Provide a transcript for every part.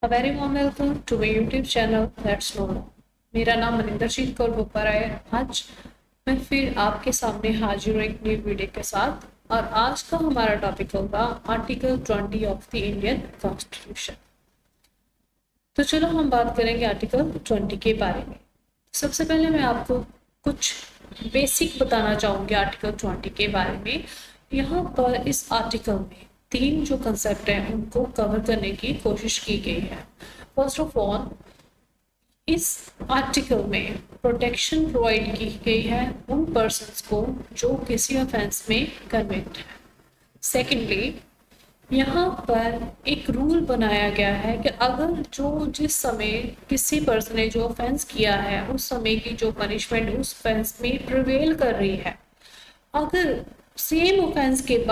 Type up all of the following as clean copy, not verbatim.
A very warm welcome to my YouTube channel Let's Know Law। मेरा नाम मनिंदरजीत कौर बोपरा है। आज मैं फिर आपके सामने हाजिर हूँ एक नई वीडियो के साथ और आज का हमारा टॉपिक होगा article 20 of the Indian constitution. तो चलो हम बात करेंगे आर्टिकल 20 के बारे में। सबसे पहले मैं आपको कुछ बेसिक बताना चाहूँगी आर्टिकल 20 के बारे में। यहाँ पर इस आर्टिकल में तीन जो कंसेप्ट हैं उनको कवर करने की कोशिश की गई है। फर्स्ट ऑफ ऑल, इस आर्टिकल में प्रोटेक्शन प्रोवाइड की गई है उन पर्सन्स को जो किसी ऑफेंस में कन्विक्ट है। सेकेंडली, यहाँ पर एक रूल बनाया गया है कि अगर जिस समय किसी पर्सन ने जो ऑफेंस किया है उस समय की जो पनिशमेंट उस ऑफेंस में प्रिवेल कर रही है, अगर सेम ऑफेंस के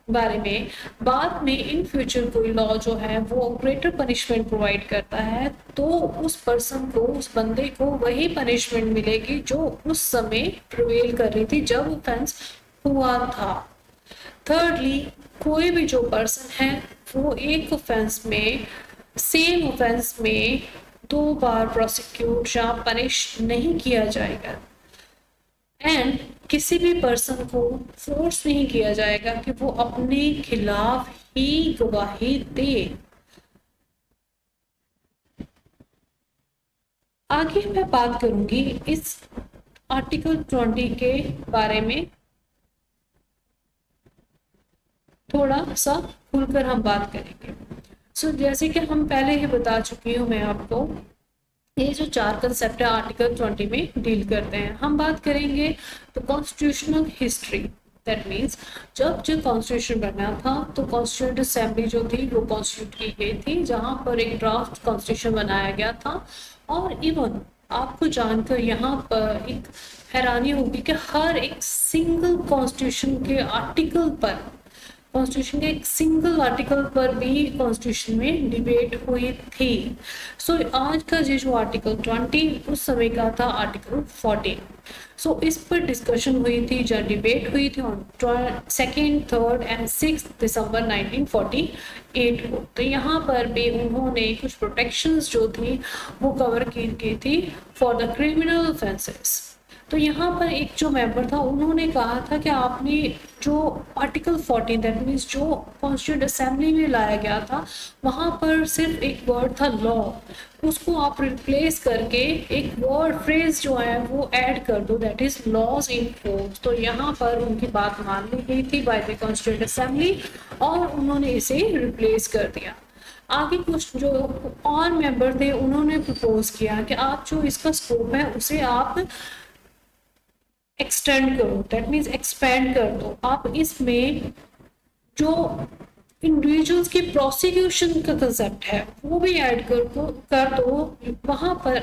बारे में बाद में इन फ्यूचर कोई लॉ जो है वो ग्रेटर पनिशमेंट प्रोवाइड करता है तो उस पर्सन को, उस बंदे को वही पनिशमेंट मिलेगी जो उस समय प्रिवेल कर रही थी जब ऑफेंस हुआ था। थर्डली, कोई भी जो पर्सन है वो एक ऑफेंस में, सेम ऑफेंस में दो बार प्रोसिक्यूट या पनिश नहीं किया जाएगा एंड किसी भी पर्सन को फोर्स नहीं किया जाएगा कि वो अपने खिलाफ ही गवाही दे। आगे मैं बात करूंगी इस आर्टिकल 20 के बारे में, थोड़ा सा खुलकर हम बात करेंगे। जैसे कि हम पहले ही बता चुकी हूँ मैं आपको, ये जो चार कंसेप्ट है आर्टिकल 20 में डील करते हैं। हम बात करेंगे तो कॉन्स्टिट्यूशनल हिस्ट्री, दैट मीन्स जब कॉन्स्टिट्यूशन बना था तो कॉन्स्टिट्यूंट असेंबली जो थी वो कॉन्स्टिट्यूट की गई थी, जहां पर एक ड्राफ्ट कॉन्स्टिट्यूशन बनाया गया था। और इवन आपको जानकर यहाँ पर एक हैरानी होगी कि हर एक सिंगल कॉन्स्टिट्यूशन के आर्टिकल पर, कॉन्स्टिट्यूशन के एक सिंगल आर्टिकल पर भी कॉन्स्टिट्यूशन में डिबेट हुई थी। आज का जो आर्टिकल 20 उस समय का था आर्टिकल 14। इस पर डिस्कशन हुई थी, जो डिबेट हुई थी ऑन 2nd, 3rd एंड 6 दिसंबर 1948 को। तो यहाँ पर भी उन्होंने कुछ प्रोटेक्शंस जो थी वो कवर की गई थी फॉर द क्रिमिनल ऑफेंसेस। तो यहाँ पर एक जो मेंबर था उन्होंने कहा था कि आपने जो आर्टिकल 14, दैट मीन्स जो कॉन्स्टिट्यूंट असेंबली में लाया गया था वहाँ पर सिर्फ एक वर्ड था लॉ, उसको आप रिप्लेस करके एक वर्ड फ्रेज जो है वो ऐड कर दो, that is laws in force. तो यहाँ पर उनकी बात मान ली गई थी बाय द कॉन्स्टिट्यूंट असेंबली और उन्होंने इसे रिप्लेस कर दिया। आगे कुछ जो और मेंबर थे उन्होंने प्रपोज किया कि आप जो इसका स्कोप है उसे आप एक्सटेंड करो, दैट मीन्स एक्सपेंड कर दो। आप इसमें जो इंडिविजुअल्स की प्रोसिक्यूशन का कंसेप्ट है वो भी ऐड कर दो। वहां पर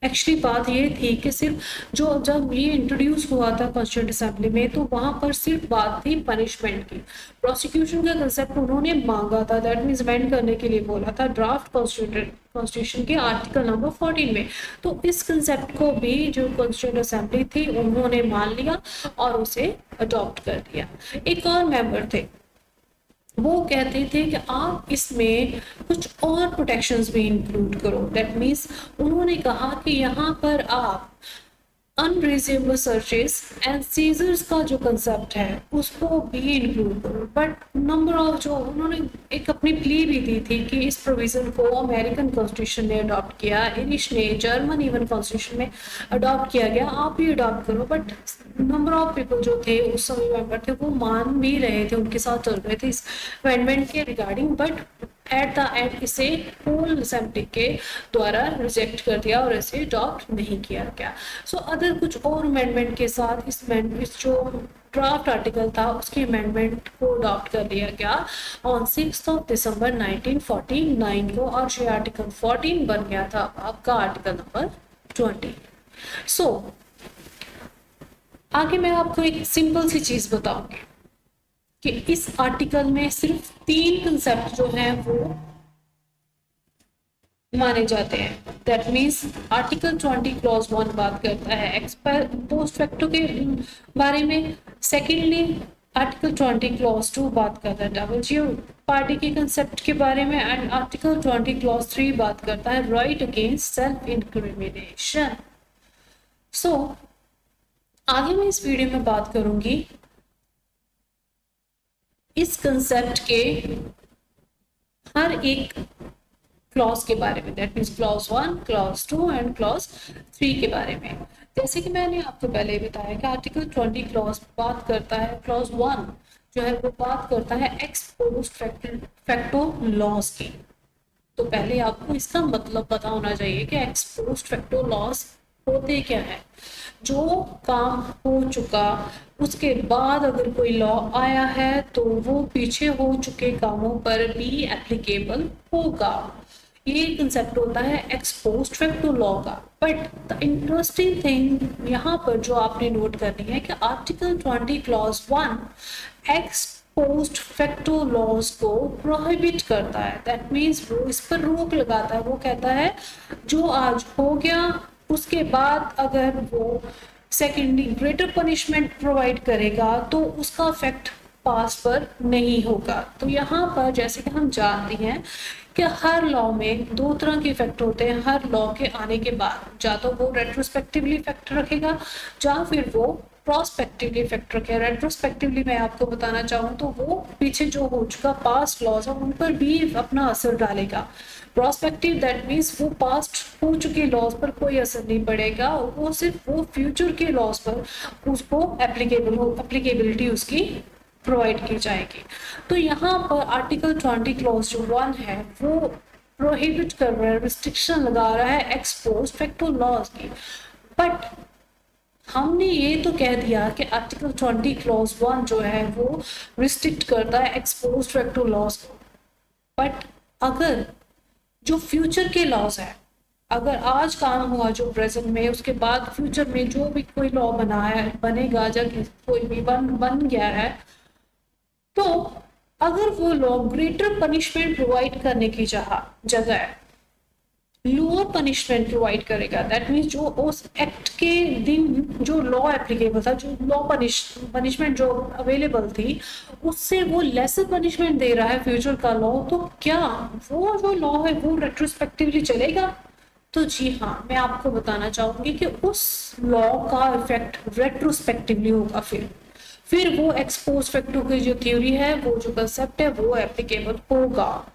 एक्चुअली बात ये थी कि सिर्फ जब ये इंट्रोड्यूस हुआ था कॉन्स्टिट्यूंट असेंबली में तो वहां पर सिर्फ बात थी पनिशमेंट की। प्रोसिक्यूशन का कंसेप्ट उन्होंने मांगा था, दैट मीन्स वेंड करने के लिए बोला था ड्राफ्ट कॉन्स्टिट्यूशन के आर्टिकल नंबर 14 में। तो इस कंसेप्ट को भी जो कॉन्स्टिट्यूंट असेंबली थी उन्होंने मान लिया और उसे अडॉप्ट कर दिया। एक और मेंबर थे, वो कहते थे कि आप इसमें कुछ और प्रोटेक्शंस भी इंक्लूड करो, दैट मीन्स उन्होंने कहा कि यहाँ पर आप अनरीजनेबल सर्चेस एंड सीजर्स का जो कंसेप्ट है उसको भी इंक्लूड करो। बट नंबर ऑफ जो उन्होंने एक अपनी प्ली भी दी थी कि इस प्रोविजन को अमेरिकन कॉन्स्टिट्यूशन ने अडॉप्ट किया, इंग्लिश ने, जर्मन इवन कॉन्स्टिट्यूशन में अडॉप्ट किया गया, आप भी अडॉप्ट करो। बट नंबर ऑफ पीपल जो थे उस समय मेंबर थे वो मान भी रहे थे, उनके साथ चल रहे थे इस अमेंडमेंट के regarding, but at the end इसे होल असेंबली के द्वारा रिजेक्ट कर दिया और इसे अडॉप्ट नहीं किया गया। अदर कुछ और अमेंडमेंट के साथ इस जो ड्राफ्ट आर्टिकल था उसके अमेंडमेंट को अडॉप्ट कर लिया गया ऑन 6 दिसंबर 1949 को और ये आर्टिकल 14 बन गया था आपका आर्टिकल नंबर 20। आगे मैं आपको एक सिंपल सी चीज बताऊंगी कि इस आर्टिकल में सिर्फ 3 कंसेप्ट जो हैं वो माने जाते हैं। दैट मीन्स आर्टिकल 20 क्लॉज 1 बात करता है एक्सपायर पोस्ट फैक्टो के बारे में। सेकेंडली, आर्टिकल 20 क्लॉज 2 बात करता है डबल जियो पार्टी के कंसेप्ट के बारे में, एंड आर्टिकल 20 क्लॉज 3 बात करता है राइट अगेंस्ट सेल्फ इंक्रिमिनेशन। सो आगे मैं इस वीडियो में बात करूंगी इस कंसेप्ट के हर एक क्लॉज के बारे में, that means clause 1, clause 2 and clause 3 के बारे में। जैसे कि मैंने आपको पहले ही बताया कि आर्टिकल 20 क्लॉज बात करता है, क्लॉज 1 जो है वो बात करता है एक्स पोस्ट फैक्टो लॉज की। तो पहले आपको इसका मतलब पता होना चाहिए कि एक्स पोस्ट फैक्टो लॉज होते क्या है। जो काम हो चुका उसके बाद अगर कोई लॉ आया है तो वो पीछे हो चुके कामों पर भी एप्लीकेबल होगा। ये कंसेप्ट होता है एक्स पोस्ट फैक्टो लॉ का। बट द इंटरेस्टिंग थिंग यहाँ पर जो आपने नोट करनी है कि article 20 clause 1 ex post facto laws को प्रोहिबिट करता है। दैट मीन्स वो इस पर रोक लगाता है। वो कहता है जो आज हो गया उसके बाद अगर वो सेकेंडली ग्रेटर पनिशमेंट प्रोवाइड करेगा तो उसका इफेक्ट पास पर नहीं होगा। तो यहाँ पर जैसे कि हम जानते हैं कि हर लॉ में दो तरह के इफेक्ट होते हैं। हर लॉ के आने के बाद या तो वो रेट्रोस्पेक्टिवली इफेक्ट रखेगा या फिर वो प्रोस्पेक्टिवली इफेक्ट रखेगा। रेट्रोस्पेक्टिवली मैं आपको बताना चाहूँ तो वो पीछे जो हो चुका पास्ट लॉज है उन पर भी अपना असर डालेगा। प्रोस्पेक्टिव दैट मीन्स वो पास्ट हो चुके लॉज पर कोई असर नहीं पड़ेगा, वो सिर्फ वो फ्यूचर के लॉज पर उसको एप्लीकेबिलिटी उसकी प्रोवाइड की जाएगी। तो यहाँ पर आर्टिकल 20 क्लॉज जो 1 है वो प्रोहिबिट कर रहा है, रिस्ट्रिक्शन लगा रहा है एक्स पोस्ट फैक्टो लॉज की। बट हमने ये तो कह दिया कि आर्टिकल 20 क्लॉज 1 जो है वो रिस्ट्रिक्ट करता है एक्स पोस्ट फैक्टो लॉज को। बट अगर जो फ्यूचर के लॉज है, अगर आज काम हुआ जो प्रेजेंट में, उसके बाद फ्यूचर में जो भी कोई लॉ बना है बनेगा जब कोई भी बन गया है, तो अगर वो लॉ ग्रेटर पनिशमेंट प्रोवाइड करने की जगह लोअर पनिशमेंट प्रोवाइड करेगा, दैट मीन्स जो उस एक्ट के दिन जो लॉ एप्लीकेबल था, जो लॉ पनिशमेंट जो अवेलेबल थी उससे वो लेसर पनिशमेंट दे रहा है फ्यूचर का लॉ, तो क्या वो जो लॉ है वो रेट्रोस्पेक्टिवली चलेगा? तो जी हाँ, मैं आपको बताना चाहूंगी कि उस लॉ का इफेक्ट रेट्रोस्पेक्टिवली होगा। फिर वो एक्स पोस्ट फैक्टो की जो थ्योरी है, वो जो कंसेप्ट है वो एप्लीकेबल होगा।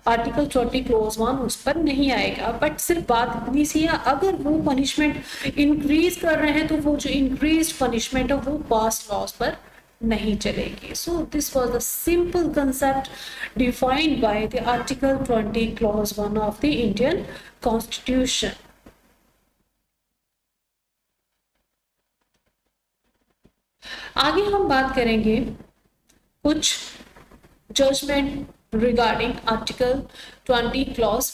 आर्टिकल 20 क्लॉज 1 उस पर नहीं आएगा। बट सिर्फ बात इतनी सी है, अगर वो पनिशमेंट इंक्रीज कर रहे हैं तो वो जो इंक्रीज पनिशमेंट है वो पास्ट लॉज पर नहीं चलेगी। So this was the simple concept defined by the article 20 clause 1 of the Indian constitution. आगे हम बात करेंगे कुछ judgement regarding Article 20 Clause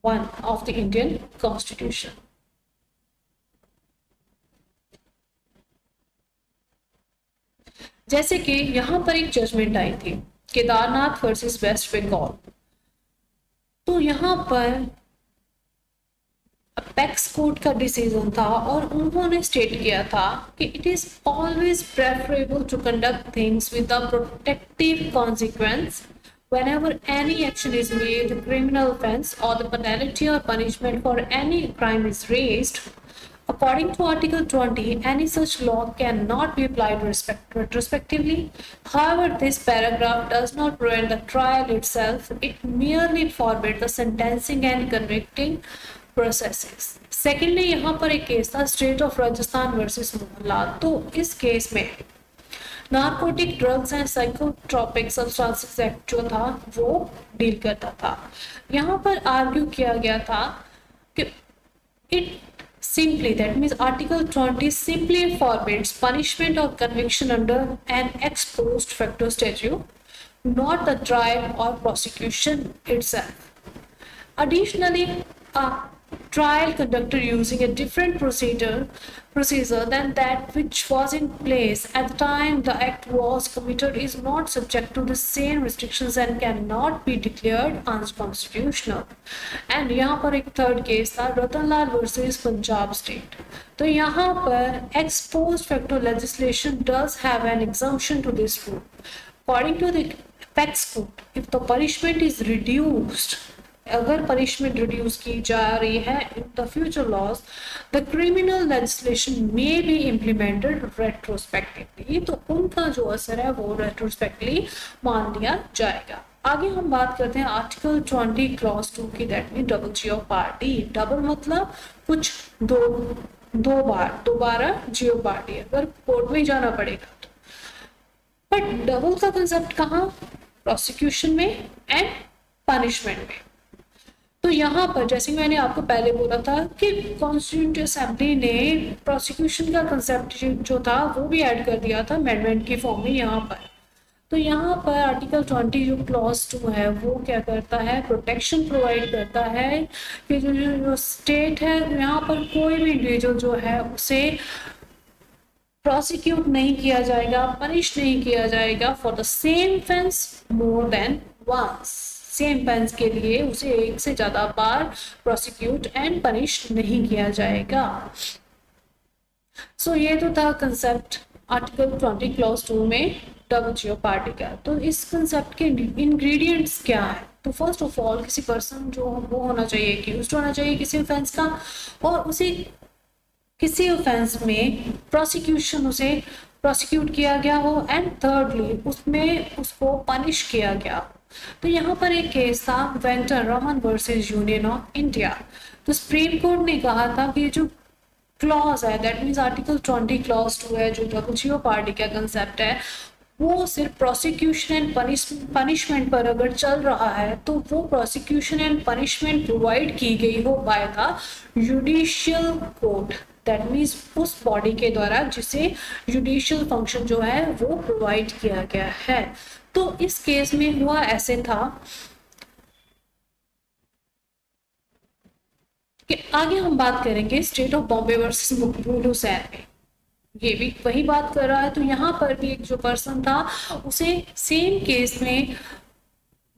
1 of the Indian Constitution. जैसे कि यहाँ पर एक जजमेंट आई थी केदारनाथ वर्सेस वेस्ट बंगाल। तो यहाँ पर अपेक्स कोर्ट का डिसीजन था और उन्होंने स्टेट किया था कि it is always preferable to conduct things with the protective consequence whenever any action is made, criminal offense or the penalty or punishment for any crime is raised. According to Article 20, any such law cannot be applied retrospectively. However, this paragraph does not prevent the trial itself. It merely forbids the sentencing and convicting processes. Secondly, यहाँ पर एक case था state of Rajasthan versus Mohanlal. तो इस case में narcotic drugs and psychotropic substances act जो था वो डील करता था। यहाँ पर आर्ग्यू किया गया था कि it simply, that means Article 20 simply forbids punishment or conviction under an ex post facto statute, not the trial or prosecution itself. Additionally, a trial conducted using a different procedure than that which was in place at the time the act was committed is not subject to the same restrictions and cannot be declared unconstitutional. And यहाँ पर एक third case था Ratanlal versus Punjab state. तो यहाँ पर ex post facto legislation does have an exemption to this rule. According to the apex court, if the punishment is reduced, अगर punishment reduce की जा रही है in the future laws, the criminal legislation may be implemented retrospectively. तो उनका जो असर है वो रेट्रोस्पेक्टिवली मान लिया जाएगा. आगे हम बात करते हैं आर्टिकल 20 क्लॉज 2 की, that mean double jeopardy. Double मतलब कुछ दो बार दोबारा जियोपार्डी, अगर कोर्ट में जाना पड़ेगा तो. बट डबल का कंसेप्ट कहाँ? प्रोसिक्यूशन में एंड पनिशमेंट में. तो यहाँ पर जैसे मैंने आपको पहले बोला था कि कॉन्स्टिट्यूंट असेंबली ने प्रोसिक्यूशन का कंसेप्ट जो था वो भी ऐड कर दिया था अमेंडमेंट की फॉर्म में यहाँ पर. तो यहाँ पर आर्टिकल 20 जो क्लॉज 2 है वो क्या करता है? प्रोटेक्शन प्रोवाइड करता है कि जो स्टेट है यहाँ पर कोई भी इंडिविजुअल जो है उसे प्रोसिक्यूट नहीं किया जाएगा, पनिश नहीं किया जाएगा for the same offence more than once. Same offence के लिए उसे एक से ज्यादा बार प्रोसिक्यूट एंड पनिश नहीं किया जाएगा. सो ये तो था कंसेप्ट आर्टिकल 20 क्लॉज 2 में डबल जियोपार्डी का. तो इस कंसेप्ट के इंग्रेडिएंट्स क्या है? तो फर्स्ट ऑफ ऑल किसी पर्सन जो वो होना चाहिए, एक्यूज्ड होना चाहिए किसी ऑफेंस का, और उसे किसी ऑफेंस में प्रोसिक्यूशन उसे प्रोसिक्यूट किया गया हो, एंड थर्डली उसमें उसको पनिश किया गया. तो यहाँ पर एक केस था Venkataraman versus union of India. तो सुप्रीम कोर्ट ने कहा था कि जो क्लॉज है दैट मीन्स आर्टिकल 20 क्लॉज 2 है जो डबल जियोपार्डी का कंसेप्ट है, वो सिर्फ प्रोसिक्यूशन एंड पनिशमेंट पर अगर चल रहा है तो वो प्रोसिक्यूशन एंड पनिशमेंट प्रोवाइड की गई हो by the judicial court. That means उस बॉडी के द्वारा जिसे जुडिशियल फंक्शन जो है वो प्रोवाइड किया गया है. तो इस केस में हुआ ऐसे था कि आगे हम बात करेंगे स्टेट ऑफ बॉम्बे वर्सेस मकबूल हुसैन में, ये भी वही बात कर रहा है. तो यहाँ पर भी एक जो पर्सन था उसे सेम केस में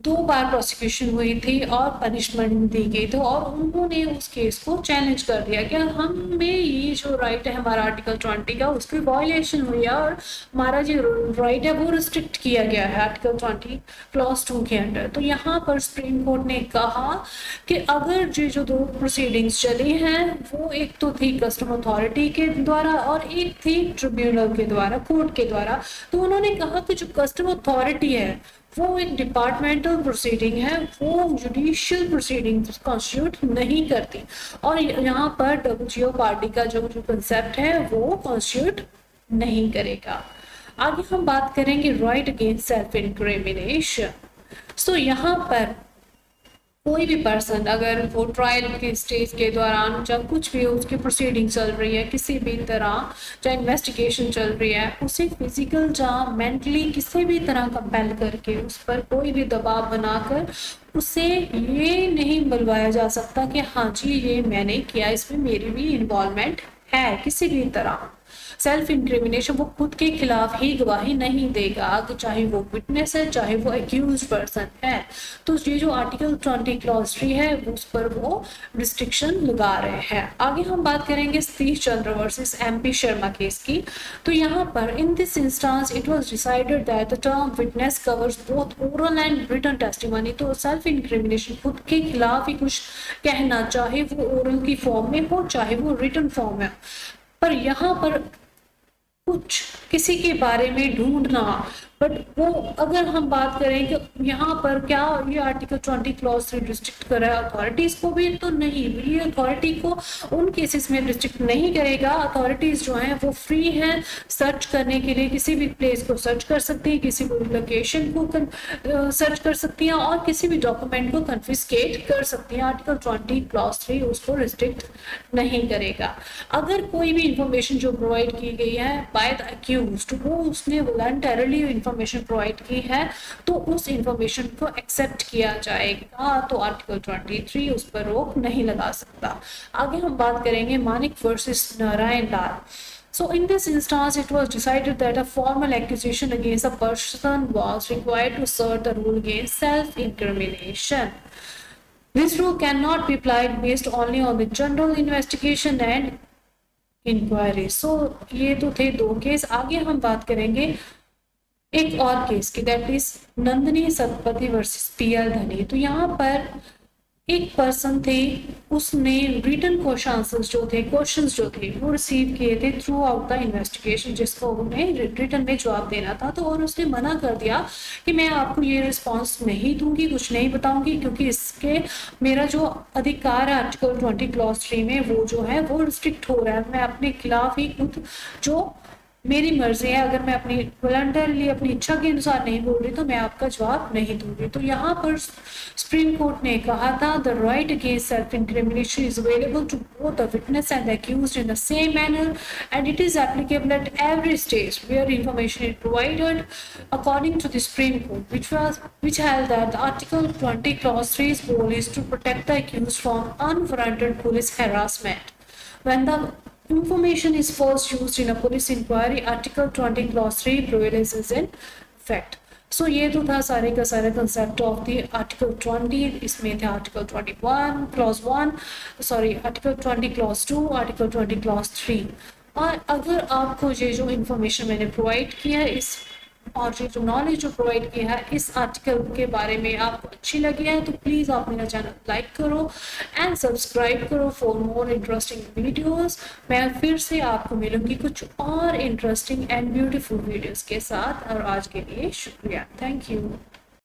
2 बार प्रोसिक्यूशन हुई थी और पनिशमेंट दी गई थी, और उन्होंने उस केस को चैलेंज कर दिया कि हमें ये जो राइट है हमारा आर्टिकल 20 का उसकी वायलेशन हुई है और हमारा जो राइट है वो रिस्ट्रिक्ट किया गया है आर्टिकल 20 क्लॉज 2 के अंडर. तो यहाँ पर सुप्रीम कोर्ट ने कहा कि अगर जो 2 प्रोसीडिंग्स चली हैं वो एक तो थी कस्टम अथॉरिटी के द्वारा और एक थी ट्रिब्यूनल के द्वारा, कोर्ट के द्वारा. तो उन्होंने कहा कि जो कस्टम अथॉरिटी है वो एक डिपार्टमेंटल प्रोसीडिंग है, वो जुडिशियल प्रोसीडिंग कॉन्स्टिट्यूट नहीं करती, और यहाँ पर डबल जियोपार्डी का जो कंसेप्ट है वो कॉन्स्टिट्यूट नहीं करेगा. आगे हम बात करेंगे राइट अगेंस्ट सेल्फ इंक्रिमिनेशन. सो यहाँ पर कोई भी पर्सन अगर वो ट्रायल के स्टेज के दौरान जब कुछ भी उसकी प्रोसीडिंग चल रही है किसी भी तरह, चाहे इन्वेस्टिगेशन चल रही है, उसे फिजिकल या मेंटली किसी भी तरह कंपेल करके उस पर कोई भी दबाव बनाकर उसे ये नहीं बुलवाया जा सकता कि हाँ जी ये मैंने किया, इसमें मेरी भी इन्वॉल्वमेंट है किसी भी तरह. सेल्फ इंक्रिमिनेशन वो खुद के खिलाफ ही गवाही नहीं देगा, चाहे वो विटनेस है चाहे वो एक्यूज्ड पर्सन है. तो ये जो आर्टिकल 20 क्लॉज 3 है उस पर वो रिस्ट्रिक्शन लगा रहे हैं. आगे हम बात करेंगे Satish Chandra versus MP Sharma case की. तो यहाँ पर in this instance it was decided that the term witness covers both oral and written testimony. तो सेल्फ इंक्रिमिनेशन खुद के खिलाफ ही कुछ कहना, चाहे वो ओरल की फॉर्म में हो चाहे वो रिटन फॉर्म में, पर यहाँ पर कुछ किसी के बारे में ढूंढना. बट वो अगर हम बात करें कि यहाँ पर क्या ये आर्टिकल 20 क्लॉज 3 रिस्ट्रिक्ट कर रहा है अथॉरिटीज को भी, तो नहीं, ये अथॉरिटी को उन केसेस में रिस्ट्रिक्ट नहीं करेगा. अथॉरिटीज जो हैं वो फ्री हैं सर्च करने के लिए, किसी भी प्लेस को सर्च कर सकती है, किसी भी लोकेशन को सर्च कर सकती हैं और किसी भी डॉक्यूमेंट को कन्फिस्केट कर सकती हैं. आर्टिकल 20 क्लॉज 3 उसको रिस्ट्रिक्ट नहीं करेगा. अगर कोई भी इंफॉर्मेशन जो प्रोवाइड की गई है बाय द एक्यूज्ड वो उसने वॉलंटरली इंफॉर्मेशन प्रोवाइड की है तो उस इंफॉर्मेशन को एक्सेप्ट किया जाएगा। तो आर्टिकल 23 उस पर रोक नहीं लगा सकता। आगे हम बात करेंगे Manik versus Narayan Lal. So in this instance, it was decided that a formal accusation against a person was required to assert the rule against self-incrimination. This rule cannot be applied based only on the general investigation and inquiry. So ये तो थे दो case. आगे हम बात करेंगे एक और केस की, that is Nandini Satpathy versus PL धनी। तो यहाँ पर एक पर्सन थे, उसने रिटन क्वेश्चंस जो थे वो रिसीव किए थे थ्रू आउट द इन्वेस्टिगेशन, जिसको उन्हें रिटन में जवाब देना था। तो और उसने मना कर दिया कि मैं आपको ये रिस्पांस नहीं दूंगी, कुछ नहीं बताऊंगी, क्योंकि इसके मेरा जो अधिकार है आर्टिकल 20 क्लॉज 3 में वो जो है वो रिस्ट्रिक्ट हो रहा है। मैं अपने खिलाफ ही खुद जो मेरी मर्जी है, अगर मैं अपनी वॉलंटरली अपनी इच्छा के अनुसार नहीं बोल रही तो मैं आपका जवाब नहीं दूंगी। तो यहाँ पर सुप्रीम कोर्ट ने कहा था the right against self incrimination is available to both the witness and the accused in the same manner and it is applicable at every stage where information is provided according to the Supreme Court, which held that Article 20 Clause 3's goal is to protect the accused from unwarranted police harassment. When the information is first used in a police inquiry, Article 20 Clause 3 prevails is in effect. So ये तो था सारे का सारा concept of the article 20। इसमें थे article 21 clause 1, sorry article 20 clause 2, article 20 clause 3। और अगर आपको ये जो इन्फॉर्मेशन मैंने प्रोवाइड किया है इस और ये जो नॉलेज जो प्रोवाइड किया है इस आर्टिकल के बारे में आपको अच्छी लगी है तो प्लीज़ आप मेरा चैनल लाइक करो एंड सब्सक्राइब करो फॉर मोर इंटरेस्टिंग वीडियोस। मैं फिर से आपको मिलूंगी कुछ और इंटरेस्टिंग एंड ब्यूटीफुल वीडियोस के साथ, और आज के लिए शुक्रिया। Thank you.